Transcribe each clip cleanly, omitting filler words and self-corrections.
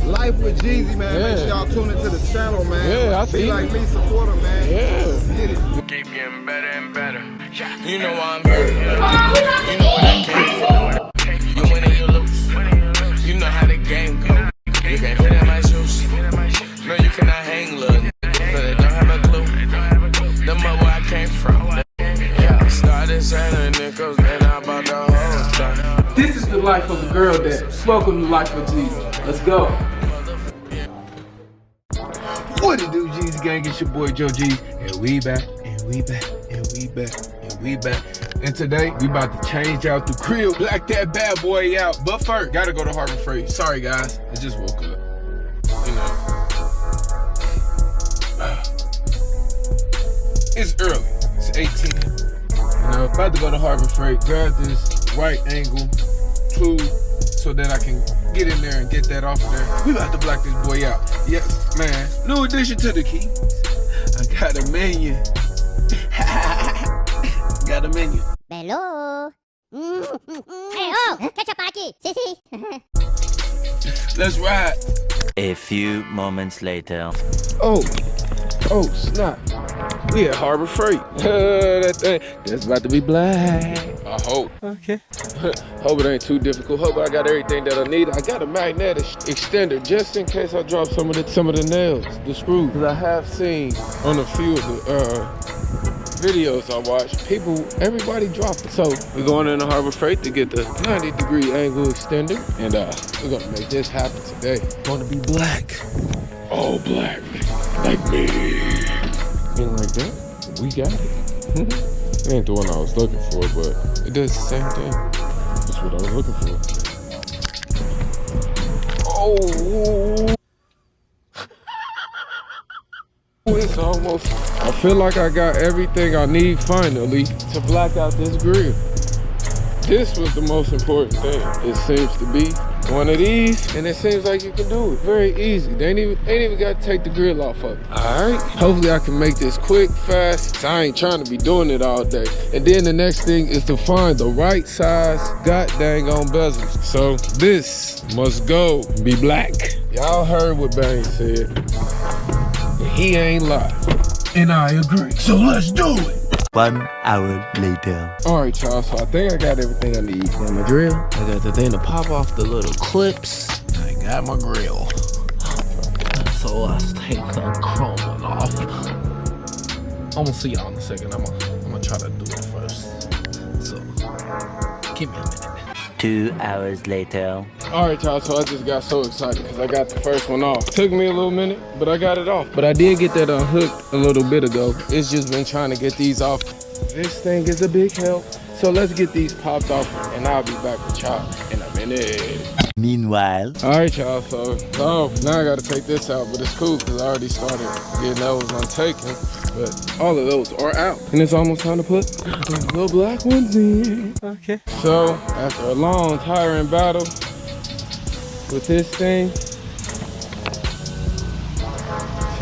Life with Jeezy, man. Make sure y'all tune into the channel, man. Yeah, I see. Be like me, support him, man. Yeah. Get it. Keep getting better and better. You know why I'm here. You know what I came for. You win and you lose. You know how the game go. You can't fit in my shoes. No, you cannot hang, little nigga, cause they don't have a clue. Them up where I came from. Yeah, started selling nickels, then I bought the whole thing. This is the life of a girl dad. Welcome to Life with Jeezy. Let's go. What it do, Jeezy gang? It's your boy Joe G, and we back, and we back, and we back, and we back. And today, we about to change out the crib, black that bad boy out. But first, gotta go to Harbor Freight. Sorry guys, I just woke up. You know. It's early, it's 18. You know, about to go to Harbor Freight, grab this right angle tool so that I can get in there and get that off of there. We about to black this boy out. Yes, man. New addition to the keys. I got a menu. Got a menu. Hello. Hey, oh, ketchup aquí. Sí, sí. Let's ride. A few moments later. Oh, snap. We at Harbor Freight. That thing, that's about to be black. I hope. Okay. Hope it ain't too difficult. Hope I got everything that I need. I got a magnetic extender just in case I drop some of the nails, the screws. Cause I have seen on a few of the videos I watched, everybody drop it. So we're going in the Harbor Freight to get the 90-degree angle extender, and we're gonna make this happen today. Gonna be black, all black, like me. And like that, we got it. It ain't the one I was looking for, but it does the same thing. That's what I was looking for. Oh. It's almost, I feel like I got everything I need finally to black out this grill. This was the most important thing. It seems to be one of these, and it seems like you can do it very easy. They ain't even got to take the grill off of it. All right, hopefully I can make this quick, fast. I ain't trying to be doing it all day. And then the next thing is to find the right size god dang on bezels. So this must go be black. Y'all heard what Bang said. He ain't lying. And I agree. So let's do it. 1 hour later. All right, y'all, so I think I got everything I need. Got my drill. I got the thing to pop off the little clips. I got my grill. So let's take the chrome one off. I'm gonna see y'all in a second. I'm gonna try to do it first. So, give me a minute. 2 hours later. All right, y'all, so I just got so excited because I got the first one off. Took me a little minute, but I got it off. But I did get that unhooked a little bit ago. It's just been trying to get these off. This thing is a big help. So let's get these popped off, and I'll be back with y'all in a minute. Meanwhile. All right, y'all, so now I gotta take this out, but it's cool because I already started getting those untaken. But all of those are out. And it's almost time to put the little black ones in. Okay. So after a long, tiring battle with this thing, it's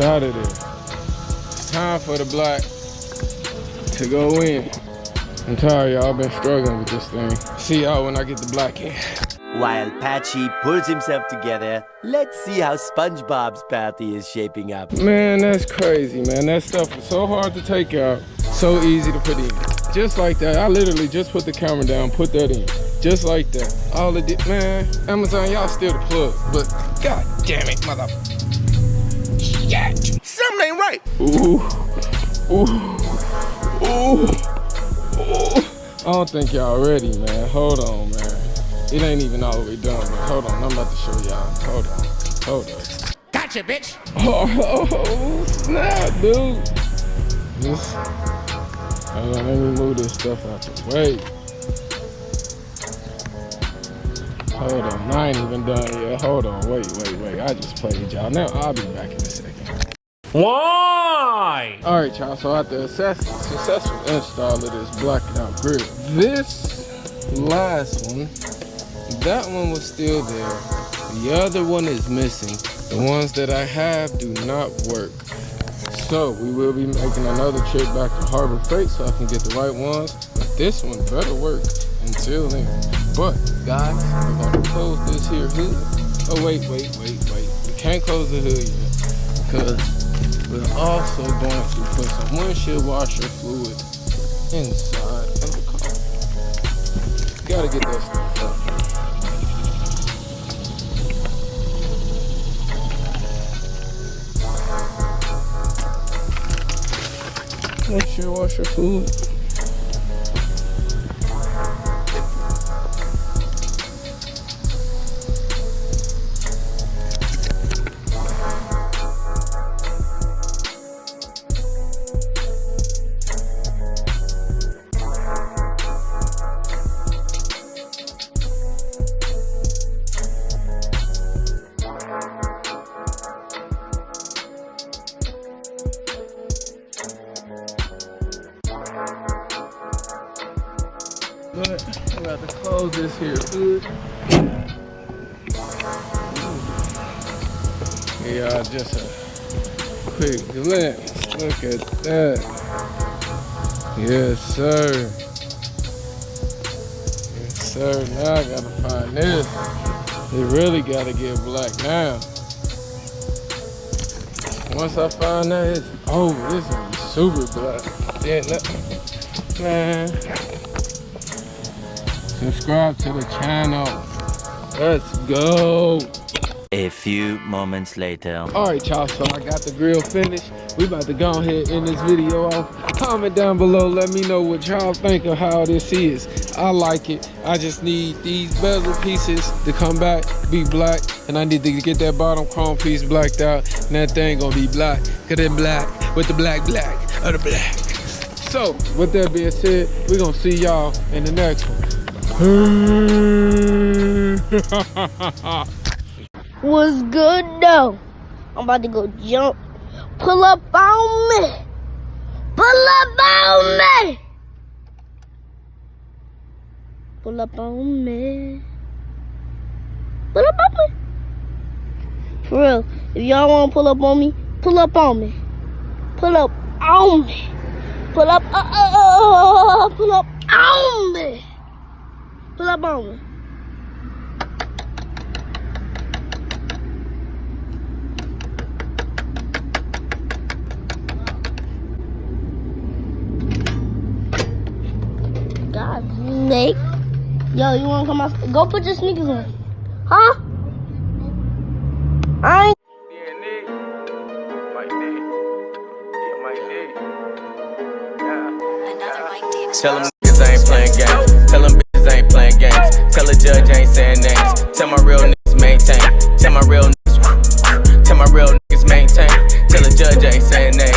out of there. It's time for the black to go in. I'm tired, y'all. I've been struggling with this thing. See y'all when I get the black in. While Patchy pulls himself together, let's see how SpongeBob's party is shaping up. Man, that's crazy, man. That stuff is so hard to take out, so easy to put in. Just like that. I literally just put the camera down, put that in. Just like that. All it did, man. Amazon, y'all still the plug, but god damn it, mother. Shit. Something ain't right. Ooh. I don't think y'all ready, man. Hold on, man. It ain't even all the way done, but hold on, I'm about to show y'all. Hold on. Gotcha, bitch. Oh, snap, dude. Hold on, let me move this stuff out the way. Hold on, I ain't even done yet. Hold on, wait. I just played y'all. Now I'll be back in a second. Why? All right, y'all, so after a successful install of this blacking out grill, this last one, that one was still there. The other one is missing. The ones that I have do not work. So we will be making another trip back to Harbor Freight so I can get the right ones. But this one better work until then. But guys, we're gonna close this here hood. Oh wait. can't close the hood yet because we're also going to put some windshield washer fluid inside of the car. Gotta get that stuff up. Windshield washer fluid. But I'm about to close this here hood. Yeah, just a quick glance. Look at that. Yes, sir. Yes, sir. Now I gotta find this. It really gotta get black now. Once I find that, it's over. This is gonna be super black. Then, man. Subscribe to the channel. Let's go. A few moments later. Alright y'all, so I got the grill finished. We about to go ahead and end this video off. Comment down below, let me know what y'all think of how this is. I like it. I just need these bezel pieces to come back, be black. And I need to get that bottom chrome piece blacked out. And that thing gonna be black. Cause it's black with the black of the black. So, with that being said, we gonna see y'all in the next one. What's good though? I'm about to go jump. Pull up on me. Pull up on me. Pull up on me. Pull up on me. For real, if y'all want to pull up on me, pull up on me. Pull up on me. Pull up, pull up on me. Pull up on me. God, Snake. Yo, you wanna come out? Go put your sneakers on. Huh? I ain't. Tell them niggas I ain't playing games. Tell them bitches I ain't playing games. Tell the judge I ain't saying names. Tell my real niggas maintain. Tell my real niggas maintain. Tell the judge I ain't saying names.